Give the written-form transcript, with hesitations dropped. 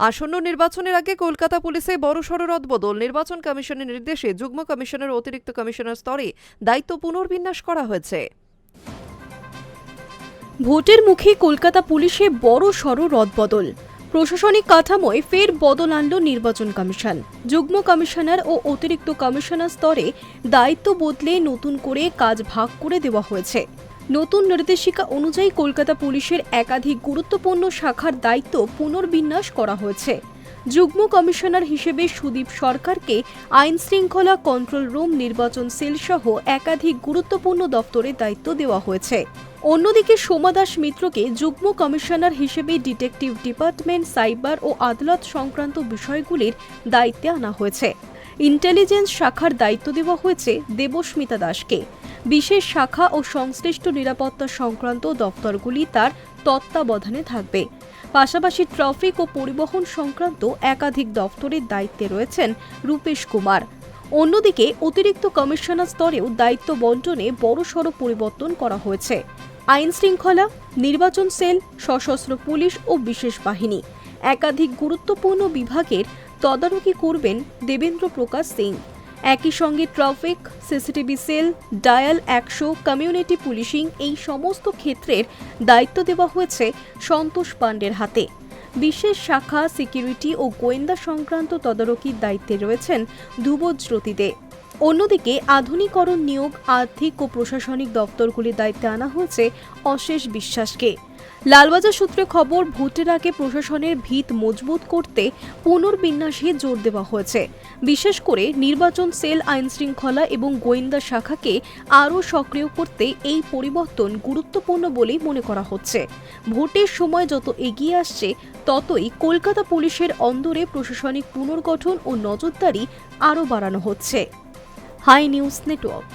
আসন্ন নির্বাচনের আগে কলকাতা পুলিশে বড়সড় রদবদল। নির্বাচন কমিশনের নির্দেশে যুগ্ম কমিশনার ও অতিরিক্ত কমিশনার স্তরে দায়িত্ব পুনর্বিন্যাস করা হয়েছে। ভোটের মুখে কলকাতা পুলিশে বড়সড় রদবদল। প্রশাসনিক কাঠামোয় ফের বদল আনল নির্বাচন কমিশন। যুগ্ম কমিশনার ও অতিরিক্ত কমিশনার স্তরে দায়িত্ব বদলে নতুন করে কাজ ভাগ করে দেওয়া হয়েছে। নতুন নির্দেশিকা অনুযায়ী কলকাতা পুলিশের একাধিক গুরুত্বপূর্ণ শাখার দায়িত্ব পুনর্বিন্যাস করা হয়েছে। যুগ্ম কমিশনার হিসেবে সুদীপ সরকারকে আইন শৃঙ্খলা কন্ট্রোল রুম, নির্বাচন সেল সহ একাধিক গুরুত্বপূর্ণ দপ্তরে দায়িত্ব দেওয়া হয়েছে। অন্যদিকে সোমা দাস মিত্রকে যুগ্ম কমিশনার হিসেবে ডিটেকটিভ ডিপার্টমেন্ট, সাইবার ও আদালত সংক্রান্ত বিষয়গুলির দায়িত্বে আনা হয়েছে। ইন্টেলিজেন্স শাখার দায়িত্ব দেওয়া হয়েছে দেবস্মিতা দাসকে। বিশেষ শাখা ও সংশ্লিষ্ট নিরাপত্তা সংক্রান্ত দপ্তরগুলি তার তত্ত্বাবধানে থাকবে। পাশাপাশি ট্রাফিক ও পরিবহন সংক্রান্ত একাধিক দপ্তরের দায়িত্বে রয়েছেন রূপেশ কুমার। অন্যদিকে অতিরিক্ত কমিশনার স্তরেও দায়িত্ব বন্টনে বড়সড় পরিবর্তন করা হয়েছে। আইন শৃঙ্খলা, নির্বাচন সেল, সশস্ত্র পুলিশ ও বিশেষ বাহিনী একাধিক গুরুত্বপূর্ণ বিভাগের তদারকি করবেন দেবেন্দ্র প্রকাশ সিং। একই সঙ্গে traffic, CCTV cell, dial 100, community policing এই সমস্ত ক্ষেত্রের দায়িত্ব দেওয়া হয়েছে সন্তোষ পাণ্ডের হাতে। বিশেষ শাখা, সিকিউরিটি ও গোয়েন্দা সংক্রান্ত তদারকির দায়িত্বে রয়েছেন ধ্রুবজ্যোতি দে। অন্যদিকে আধুনিকরণ, নিয়োগ, আর্থিক ও প্রশাসনিক দপ্তরগুলির দায়িত্বে আনা হয়েছে অশেষ বিশ্বাসকে। লালবাজার সূত্রে খবর, ভোটের আগে প্রশাসনের ভিত মজবুত করতে পুনর্বিন্যাসে জোর দেওয়া হয়েছে। বিশেষ করে নির্বাচন সেল, আইন শৃঙ্খলা এবং গোয়েন্দা শাখাকে আরও সক্রিয় করতে এই পরিবর্তন গুরুত্বপূর্ণ বলেই মনে করা হচ্ছে। ভোটের সময় যত এগিয়ে আসছে ততই কলকাতা পুলিশের অন্দরে প্রশাসনিক পুনর্গঠন ও নজরদারি আরও বাড়ানো হচ্ছে। Hi news network.